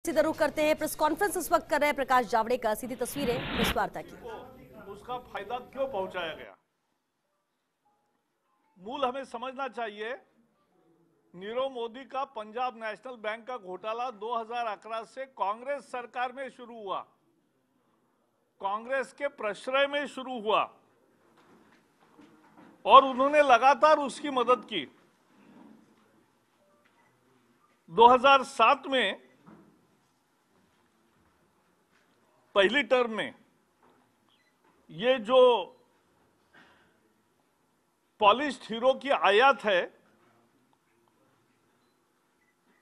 सीधा रुख करते हैं। प्रेस कॉन्फ्रेंस इस वक्त कर रहे हैं प्रकाश जावड़ेकर। सीधी तस्वीरें प्रेस वार्ता की। उसका फायदा क्यों पहुंचाया गया, मूल हमें समझना चाहिए। नीरव मोदी का पंजाब नेशनल बैंक का घोटाला 2011 से कांग्रेस सरकार में शुरू हुआ, कांग्रेस के प्रश्रय में शुरू हुआ और उन्होंने लगातार उसकी मदद की। 2007 में पहली टर्म में ये जो पॉलिश्ड हीरो की आयात है,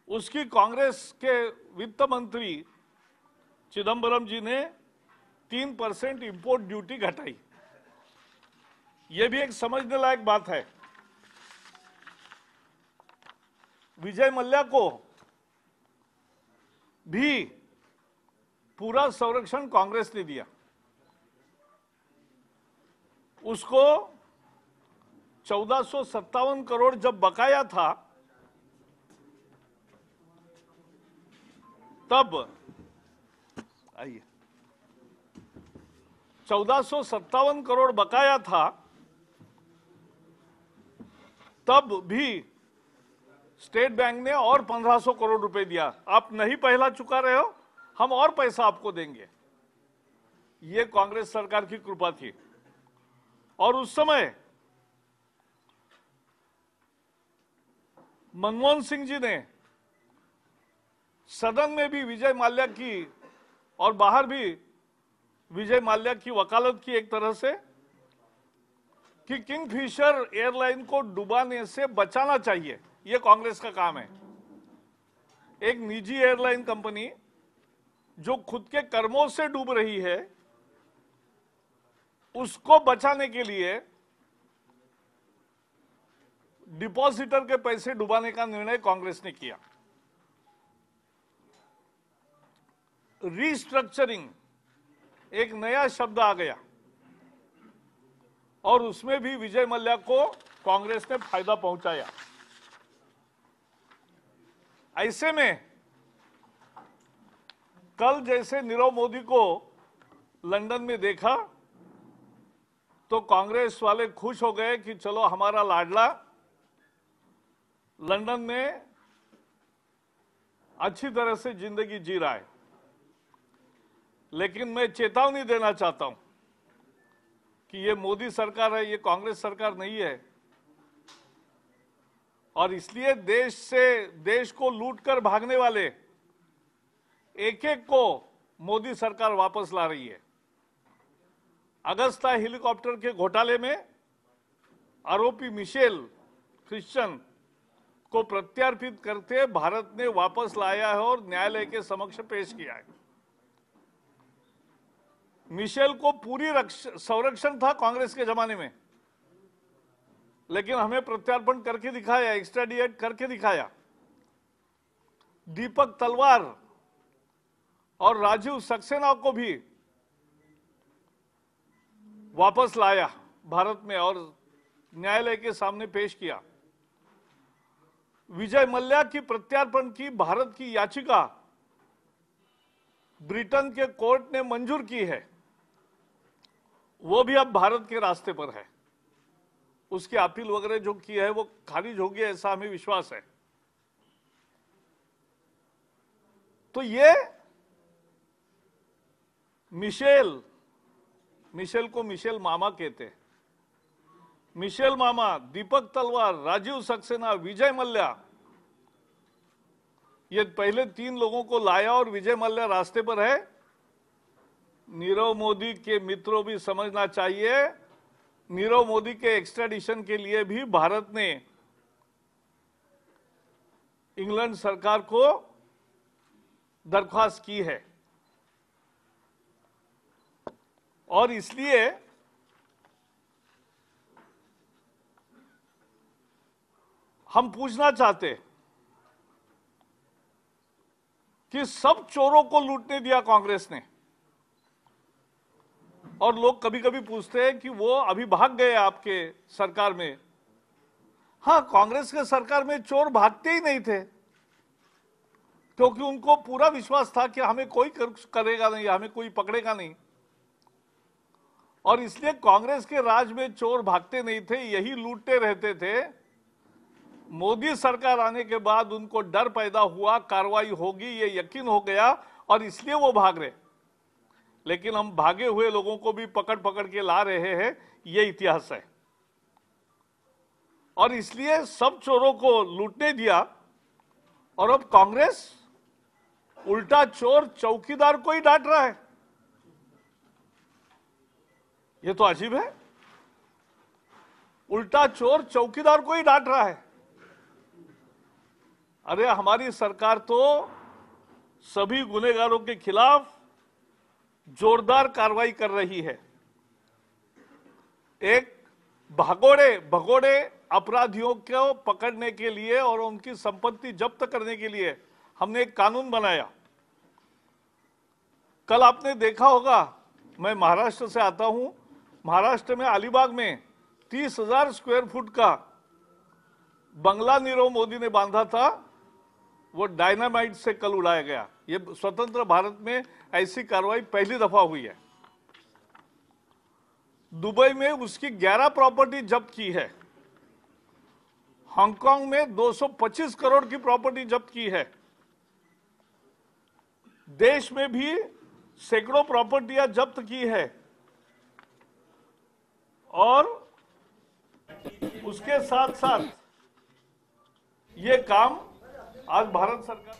उसकी कांग्रेस के वित्त मंत्री चिदंबरम जी ने 3% इंपोर्ट ड्यूटी घटाई। यह भी एक समझने लायक बात है। विजय मल्ल्या को भी पूरा संरक्षण कांग्रेस ने दिया। उसको 1457 करोड़ जब बकाया था, तब 1457 करोड़ बकाया था, तब भी स्टेट बैंक ने और 1500 करोड़ रुपए दिया। आप नहीं पहला चुका रहे हो, हम और पैसा आपको देंगे। ये कांग्रेस सरकार की कृपा थी। और उस समय मनमोहन सिंह जी ने सदन में भी विजय माल्या की और बाहर भी विजय माल्या की वकालत की, एक तरह से, कि किंगफिशर एयरलाइन को डुबाने से बचाना चाहिए। यह कांग्रेस का काम है। एक निजी एयरलाइन कंपनी जो खुद के कर्मों से डूब रही है, उसको बचाने के लिए डिपॉजिटर के पैसे डुबाने का निर्णय कांग्रेस ने किया। रीस्ट्रक्चरिंग एक नया शब्द आ गया और उसमें भी विजय मल्ल्या को कांग्रेस ने फायदा पहुंचाया। ऐसे में कल जैसे नीरव मोदी को लंदन में देखा तो कांग्रेस वाले खुश हो गए कि चलो हमारा लाडला लंदन में अच्छी तरह से जिंदगी जी रहा है। लेकिन मैं चेतावनी देना चाहता हूं कि ये मोदी सरकार है, ये कांग्रेस सरकार नहीं है। और इसलिए देश को लूटकर भागने वाले एक एक को मोदी सरकार वापस ला रही है। अगस्ता हेलीकॉप्टर के घोटाले में आरोपी मिशेल क्रिश्चियन को प्रत्यार्पित करते भारत ने वापस लाया है और न्यायालय के समक्ष पेश किया है। मिशेल को पूरी संरक्षण था कांग्रेस के जमाने में, लेकिन हमें प्रत्यार्पण करके दिखाया, एक्स्ट्राडिएट करके दिखाया। दीपक तलवार और राजीव सक्सेना को भी वापस लाया भारत में और न्यायालय के सामने पेश किया। विजय मल्ल्या की प्रत्यार्पण की भारत की याचिका ब्रिटेन के कोर्ट ने मंजूर की है। वो भी अब भारत के रास्ते पर है। उसकी अपील वगैरह जो की है वो खारिज होगी, ऐसा हमें विश्वास है। तो ये मिशेल को मिशेल मामा कहते हैं। मिशेल मामा, दीपक तलवार, राजीव सक्सेना, विजय मल्ल्या, ये पहले 3 लोगों को लाया और विजय मल्ल्या रास्ते पर है। नीरव मोदी के मित्रों भी समझना चाहिए, नीरव मोदी के एक्स्ट्राडिशन के लिए भी भारत ने इंग्लैंड सरकार को दरख्वास्त की है। और इसलिए हम पूछना चाहते कि सब चोरों को लूटने दिया कांग्रेस ने। और लोग कभी कभी पूछते हैं कि वो अभी भाग गए आपके सरकार में। हाँ, कांग्रेस के सरकार में चोर भागते ही नहीं थे। क्योंकि उनको पूरा विश्वास था कि हमें कोई करेगा नहीं, हमें कोई पकड़ेगा नहीं। और इसलिए कांग्रेस के राज में चोर भागते नहीं थे, यही लूटते रहते थे। मोदी सरकार आने के बाद उनको डर पैदा हुआ, कार्रवाई होगी ये यकीन हो गया और इसलिए वो भाग रहे। लेकिन हम भागे हुए लोगों को भी पकड़ पकड़ के ला रहे हैं, ये इतिहास है। और इसलिए सब चोरों को लूटने दिया और अब कांग्रेस उल्टा चोर चौकीदार को ही डांट रहा है। ये तो अजीब है, उल्टा चोर चौकीदार को ही डांट रहा है। अरे हमारी सरकार तो सभी गुनहगारों के खिलाफ जोरदार कार्रवाई कर रही है। एक भगोड़े अपराधियों को पकड़ने के लिए और उनकी संपत्ति जब्त करने के लिए हमने एक कानून बनाया। कल आपने देखा होगा, मैं महाराष्ट्र से आता हूं, महाराष्ट्र में अलीबाग में 30,000 स्क्वायर फुट का बंगला नीरव मोदी ने बांधा था, वो डायनामाइट से कल उड़ाया गया। ये स्वतंत्र भारत में ऐसी कार्रवाई पहली दफा हुई है। दुबई में उसकी 11 प्रॉपर्टी जब्त की है। हांगकांग में 225 करोड़ की प्रॉपर्टी जब्त की है। देश में भी सैकड़ों प्रॉपर्टियां जब्त की है। और उसके साथ साथ ये काम आज भारत सरकार